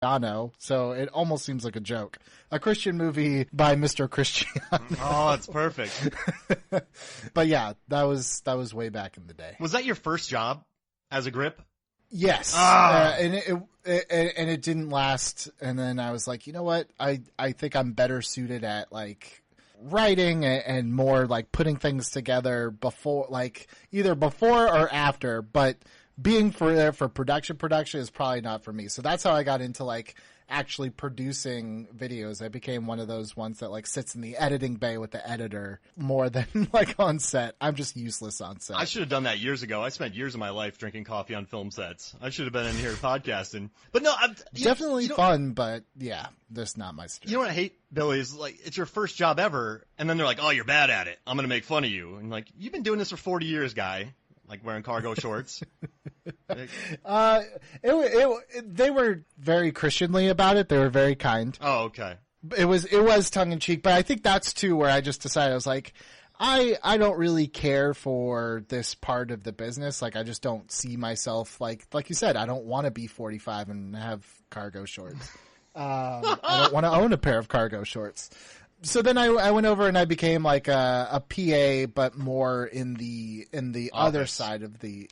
Cristiano, so it almost seems like a joke. A Christian movie by Mr. Cristiano. Oh, it's perfect. But yeah, that was way back in the day. Was that your first job as a grip? Yes. And it didn't last. And then I was like, you know what? I think I'm better suited at like writing and more like putting things together before, like either before or after, but being for production is probably not for me. So that's how I got into like actually producing videos. I became one of those ones that like sits in the editing bay with the editor more than like on set. I'm just useless on set. I should have done that years ago. I spent years of my life drinking coffee on film sets. I should have been in here podcasting. But no, definitely fun, but yeah, that's not my strength. You know what I hate, Billy, is like it's your first job ever, and then they're like, "Oh, you're bad at it. I'm gonna make fun of you." And like, you've been doing this for 40 years, guy. Like wearing cargo shorts. They were very Christianly about it. They were very kind. Oh, okay. It was tongue in cheek, but I think that's too where I just decided I was like, I don't really care for this part of the business. Like I just don't see myself like you said, I don't want to be 45 and have cargo shorts. I don't want to own a pair of cargo shorts. So then I went over and I became like a PA, but more in the other side of the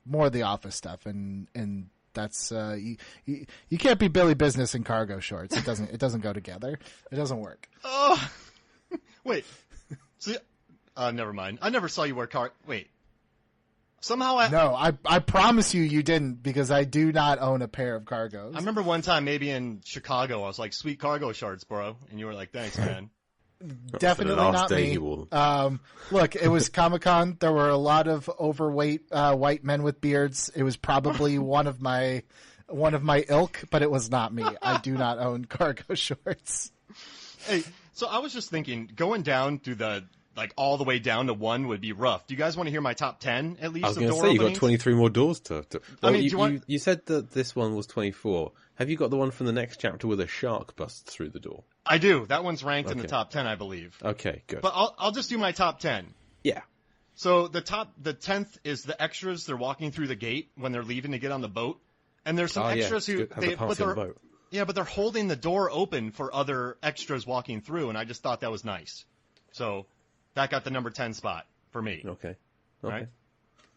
more of the office stuff, and that's you can't be Billy Business in cargo shorts. It doesn't go together. It doesn't work. Oh, wait. So, never mind. I never saw you wear Wait. Somehow No, I promise you didn't, because I do not own a pair of cargos. I remember one time maybe in Chicago I was like, "Sweet cargo shorts, bro," and you were like, "Thanks, man." Definitely not me. Look, it was Comic-Con. There were a lot of overweight white men with beards. It was probably one of my ilk, but it was not me. I do not own cargo shorts. Hey, so I was just thinking, going down through the all the way down to 1 would be rough. Do you guys want to hear my top 10 at least? I was going to say, you got 23 more doors to I mean, you said that this one was 24. Have you got the one from the next chapter where the shark busts through the door? I do. That one's ranked in the top 10, I believe. Okay, good. But I'll just do my top 10. Yeah. So the 10th is the extras. They're walking through the gate when they're leaving to get on the boat, and there's some extras who but they're holding the door open for other extras walking through, and I just thought that was nice. So that got the number 10 spot for me. Okay. Right?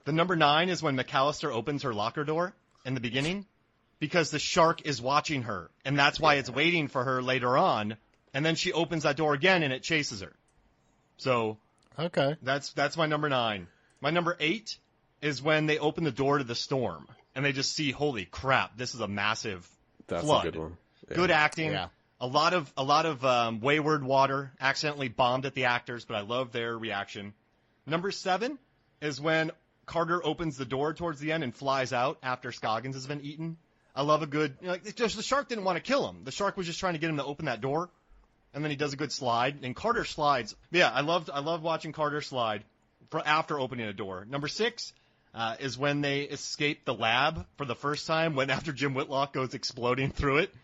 The number 9 is when McAllister opens her locker door in the beginning, because the shark is watching her, and that's why it's waiting for her later on, and then she opens that door again and it chases her. So okay, that's my number 9. My number 8 is when they open the door to the storm and they just see, holy crap, this is a massive flood. A good one. Yeah. Good acting. Yeah. A lot of wayward water, accidentally bombed at the actors, but I love their reaction. Number 7 is when Carter opens the door towards the end and flies out after Scoggins has been eaten. I love a good, the shark didn't want to kill him. The shark was just trying to get him to open that door, and then he does a good slide. And Carter slides. Yeah, I loved watching Carter slide after opening a door. Number 6 is when they escape the lab for the first time, when after Jim Whitlock goes exploding through it.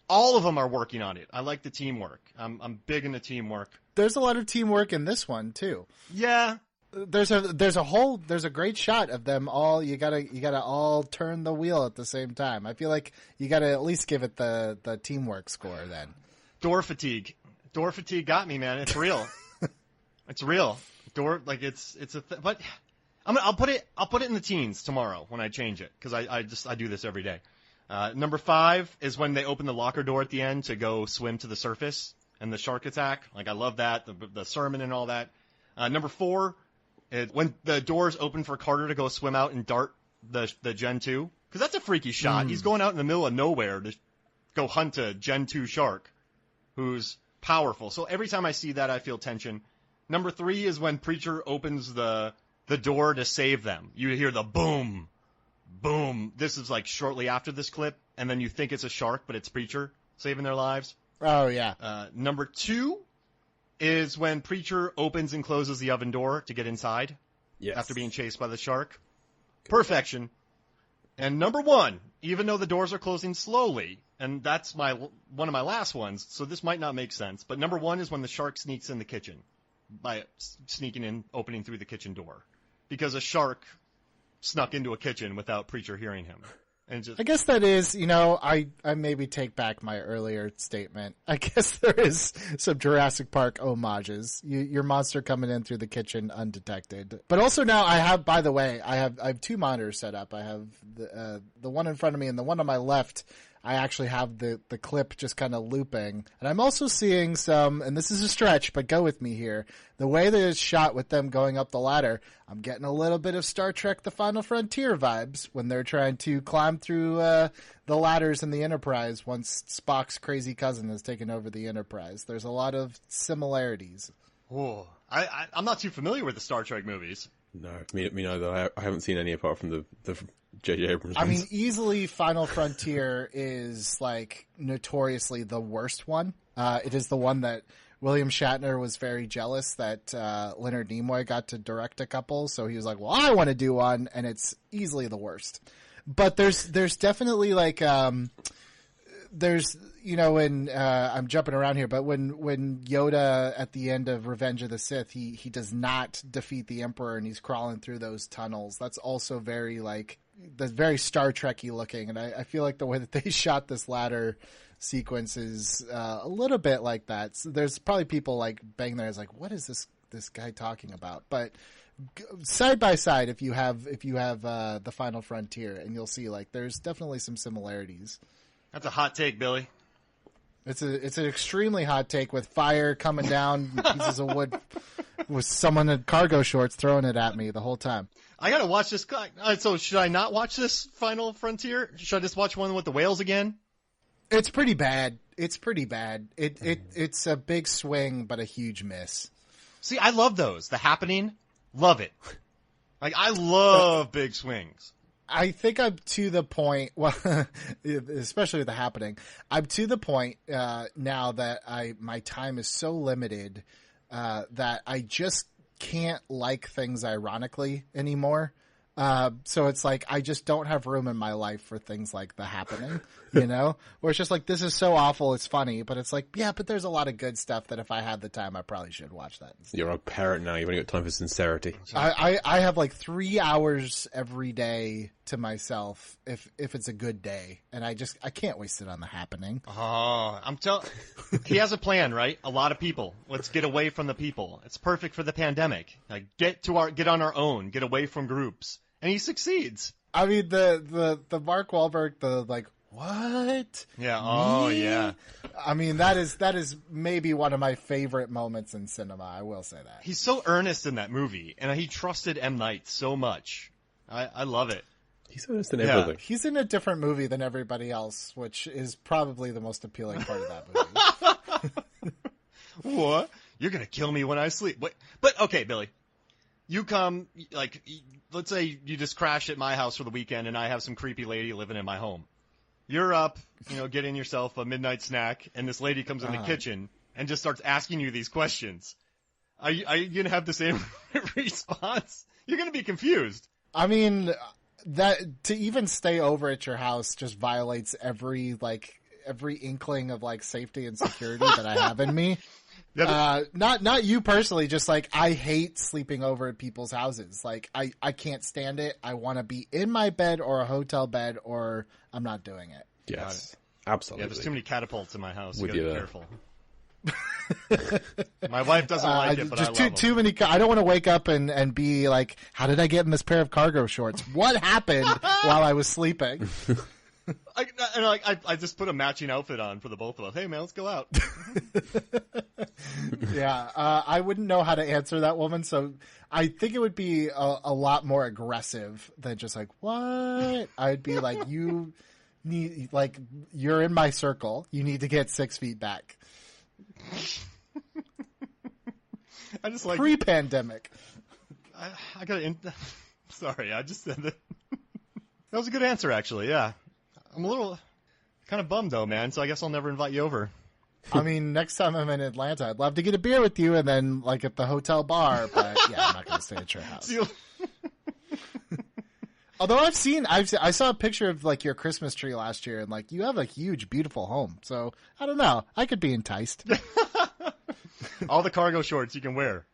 All of them are working on it. I like the teamwork. I'm big into teamwork. There's a lot of teamwork in this one too. Yeah. There's a great shot of them all. You gotta all turn the wheel at the same time. I feel like you gotta at least give it the teamwork score then. Door fatigue got me, man. It's real. It's real. But I'll put it in the teens tomorrow when I change it, because I do this every day. Number 5 is when they open the locker door at the end to go swim to the surface and the shark attack. I love that, the sermon and all that. Number 4 is when the doors open for Carter to go swim out and dart the Gen 2, because that's a freaky shot. He's going out in the middle of nowhere to go hunt a Gen 2 shark who's powerful. So every time I see that, I feel tension. Number 3 is when Preacher opens the door to save them. You hear the boom. Boom. This is like shortly after this clip, and then you think it's a shark, but it's Preacher saving their lives. Oh, yeah. Number 2 is when Preacher opens and closes the oven door to get inside after being chased by the shark. Perfection. And number 1, even though the doors are closing slowly, and that's one of my last ones, so this might not make sense, but number 1 is when the shark sneaks in the kitchen by sneaking in, opening through the kitchen door, because a shark snuck into a kitchen without Preacher hearing him. And just I guess that is, I maybe take back my earlier statement. I guess there is some Jurassic Park homages. Your monster coming in through the kitchen undetected. But also now I have, by the way, I have two monitors set up. I have the one in front of me and the one on my left. I actually have the clip just kind of looping. And I'm also seeing some, and this is a stretch, but go with me here. The way that it's shot with them going up the ladder, I'm getting a little bit of Star Trek The Final Frontier vibes when they're trying to climb through the ladders in the Enterprise once Spock's crazy cousin has taken over the Enterprise. There's a lot of similarities. Oh, I'm not too familiar with the Star Trek movies. No, me neither. I haven't seen any apart from the J.J. Abrams I ones. mean, easily Final Frontier is like notoriously the worst one. It is the one that William Shatner was very jealous that Leonard Nimoy got to direct a couple. So he was like, well, I want to do one. And it's easily the worst. But there's definitely like, there's, when I'm jumping around here, but when Yoda at the end of Revenge of the Sith, he does not defeat the Emperor and he's crawling through those tunnels. That's also very that's very Star Trek-y looking. And I feel like the way that they shot this ladder sequence is a little bit like that. So there's probably people like banging their heads like, what is this guy talking about? But side by side, if you have the Final Frontier, and you'll see like there's definitely some similarities. That's a hot take, Billy. It's an extremely hot take with fire coming down, pieces of wood, with someone in cargo shorts throwing it at me the whole time. I gotta watch this. So should I not watch this Final Frontier? Should I just watch one with the whales again? It's pretty bad. It's a big swing, but a huge miss. See, I love those. The Happening, love it. Like I love big swings. I think I'm to the point, well, especially with The Happening, I'm to the point now that my time is so limited that I just can't like things ironically anymore. So it's like I just don't have room in my life for things like The Happening, where it's just like, this is so awful, it's funny, but it's like, yeah, but there's a lot of good stuff that if I had the time, I probably should watch that instead. You're a parent now. You've only got time for sincerity. I have like 3 hours every day to myself if it's a good day, and I can't waste it on The Happening. Oh, he has a plan, right? A lot of people. Let's get away from the people. It's perfect for the pandemic. Like get on our own, get away from groups. And he succeeds. I mean, the Mark Wahlberg, the like, what? Yeah. Oh, Me? yeah. I mean, that is maybe one of my favorite moments in cinema. I will say that. He's so earnest in that movie, and he trusted M. Night so much. I love it. He's honest in everything. He's in a different movie than everybody else, which is probably the most appealing part of that movie. What? You're gonna kill me when I sleep. But okay, Billy. You come, like, let's say you just crash at my house for the weekend and I have some creepy lady living in my home. You're up, getting yourself a midnight snack, and this lady comes in the kitchen and just starts asking you these questions. Are you going to have the same response? You're going to be confused. I mean, that to even stay over at your house just violates every inkling of like safety and security that I have in me. Not you personally, just like I hate sleeping over at people's houses. Like I can't stand it. I want to be in my bed or a hotel bed, or I'm not doing it. Yes, absolutely. Yeah, there's too many catapults in my house. With You gotta you be careful. My wife doesn't like it, but just I love too many. I don't want to wake up and be like, how did I get in this pair of cargo shorts? What happened while I was sleeping? I just put a matching outfit on for the both of us. Hey man, let's go out. Yeah, I wouldn't know how to answer that woman, so I think it would be a lot more aggressive than just like, what? I'd be like, you need, like, you're in my circle. You need to get 6 feet back. I just like pre-pandemic. I gotta. Sorry, I just said that. That was a good answer, actually. Yeah, I'm a little kind of bummed though, man. So I guess I'll never invite you over. I mean, next time I'm in Atlanta, I'd love to get a beer with you, and then like at the hotel bar. But yeah, I'm not going to stay at your house. Although I saw a picture of like your Christmas tree last year, and like you have a huge, beautiful home. So I don't know, I could be enticed. All the cargo shorts you can wear.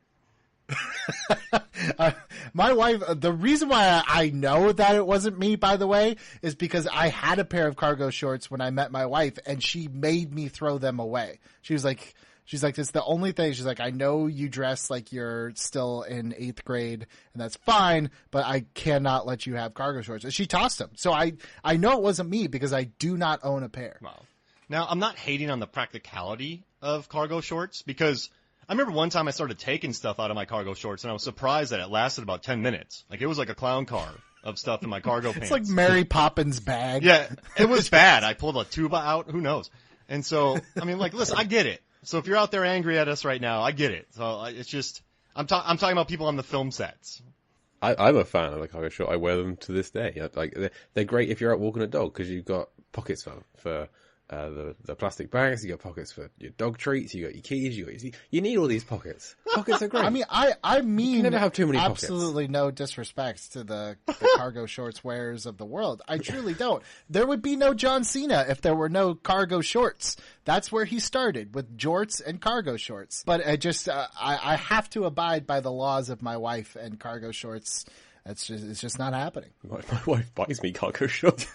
My wife, the reason why I know that it wasn't me, by the way, is because I had a pair of cargo shorts when I met my wife, and she made me throw them away. She's like, it's the only thing. She's like, I know you dress like you're still in 8th grade, and that's fine, but I cannot let you have cargo shorts. And she tossed them. So I know it wasn't me because I do not own a pair. Wow. Now, I'm not hating on the practicality of cargo shorts, because I remember one time I started taking stuff out of my cargo shorts, and I was surprised that it lasted about 10 minutes. Like, it was like a clown car of stuff in my cargo pants. It's like Mary Poppins' bag. Yeah, it was bad. I pulled a tuba out. Who knows? And so, I mean, like, listen, I get it. So if you're out there angry at us right now, I get it. So it's just, I'm talking about people on the film sets. I'm a fan of the cargo short. I wear them to this day. Like they're great if you're out walking a dog, because you've got pockets for the plastic bags. You got pockets for your dog treats. You got your keys. You need all these pockets. Pockets are great. I mean, I mean, you can never have too many absolutely pockets. No disrespect to the cargo shorts wearers of the world. I truly don't. There would be no John Cena if there were no cargo shorts. That's where he started, with jorts and cargo shorts. But I just I have to abide by the laws of my wife, and cargo shorts. It's just not happening. My wife buys me cargo shorts.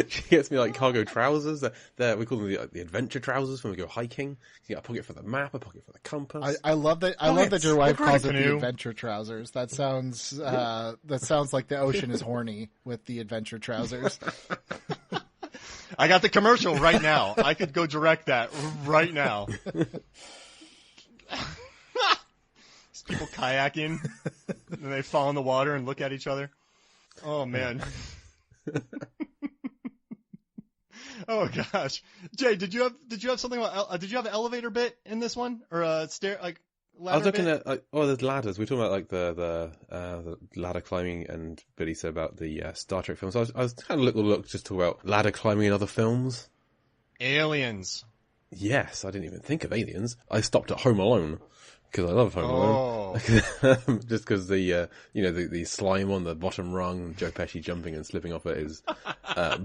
She gets me like cargo trousers. We call them the adventure trousers when we go hiking. You got a pocket for the map, a pocket for the compass. I love that. I love that your wife calls it the canoe. adventure trousers. That sounds like the ocean is horny with the adventure trousers. I got the commercial right now. I could go direct that right now. People kayaking, and they fall in the water and look at each other. Oh man. Oh gosh, Jay, did you have something about? Did you have an elevator bit in this one, or a stair ladder? I was looking at there's ladders. We're talking about like the ladder climbing, and Billy said about the Star Trek films. I was kind of look just talk about ladder climbing in other films. Aliens. Yes, I didn't even think of Aliens. I stopped at Home Alone. Because I love Home Alone. Just because the slime on the bottom rung, Joe Pesci jumping and slipping off it is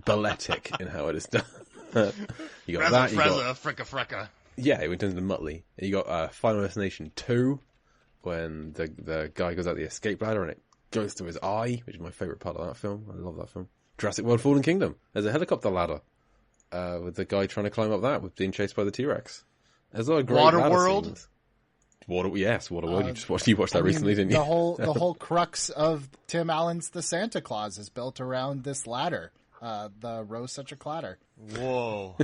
balletic in how it is done. You got that. You got fricka. Yeah, in terms of Muttley. You got Final Destination 2, when the guy goes out the escape ladder and it goes to his eye, which is my favourite part of that film. I love that film. Jurassic World: Fallen Kingdom. There's a helicopter ladder with the guy trying to climb up that, with being chased by the T-Rex. There's a lot of great Waterworld. Scenes. Waterworld. You watched that recently, didn't you? The whole crux of Tim Allen's The Santa Claus is built around this ladder. The Rose Such a Clatter. Whoa.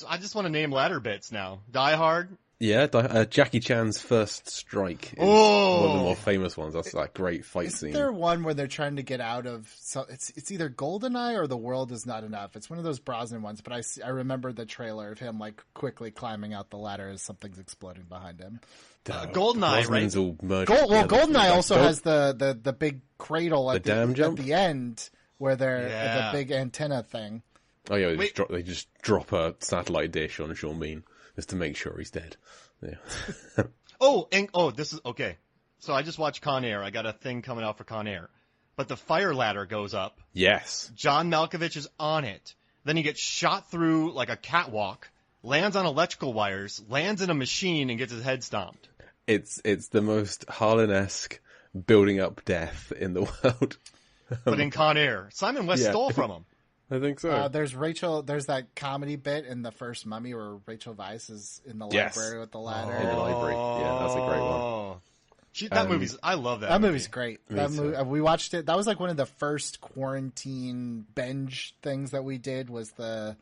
I just want to name ladder bits now. Die Hard. Yeah, Jackie Chan's First Strike is one of the more famous ones. That's that great fight scene. Is there one where they're trying to get out of? So it's either GoldenEye or The World Is Not Enough. It's one of those Brosnan ones. But I remember the trailer of him like quickly climbing out the ladder as something's exploding behind him. GoldenEye, right? All GoldenEye also has the big cradle at the end where they're the big antenna thing. Oh yeah, they just drop a satellite dish on Sean Bean just to make sure he's dead. Yeah. This is okay. So I just watched Con Air. I got a thing coming out for Con Air, but the fire ladder goes up. Yes. John Malkovich is on it. Then he gets shot through like a catwalk, lands on electrical wires, lands in a machine, and gets his head stomped. It's the most Harlan-esque building up death in the world. But in Con Air, Simon West stole from him. I think so. There's that comedy bit in the first Mummy where Rachel Weisz is in the library with the ladder. In the library. Yeah, that's a great one. That movie's, I love that. That movie's great. That movie, we watched it. That was like one of the first quarantine binge things that we did. Was the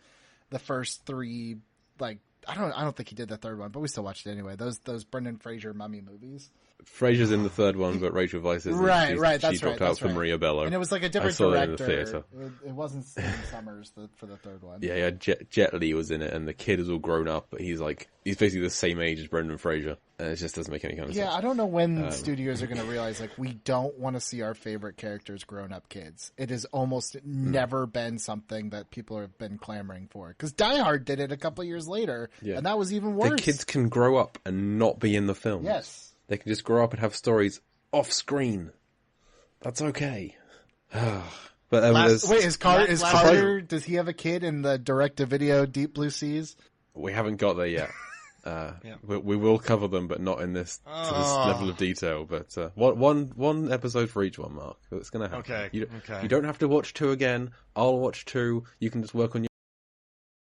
first three, like, I don't think he did the third one, but we still watched it anyway. Those Brendan Fraser Mummy movies. Fraser's in the third one, but Rachel Weisz isn't. Right. She dropped out for Maria Bello. And it was like a different director. In the theater. It wasn't Stephen Summers for the third one. Yeah. Jet Li was in it, and the kid is all grown up, but he's basically the same age as Brendan Fraser, and it just doesn't make any kind of sense. Yeah, I don't know when studios are going to realize like we don't want to see our favorite characters grown up kids. It has almost never been something that people have been clamoring for. Because Die Hard did it a couple of years later, and that was even worse. The kids can grow up and not be in the film. Yes. They can just grow up and have stories off screen. That's okay. But is Carter? Does he have a kid in the direct-to-video Deep Blue Seas? We haven't got there yet. We will cover them, but not in this to this level of detail. But one episode for each one, Mark. It's going to happen. Okay. You don't have to watch 2 again. I'll watch 2. You can just work on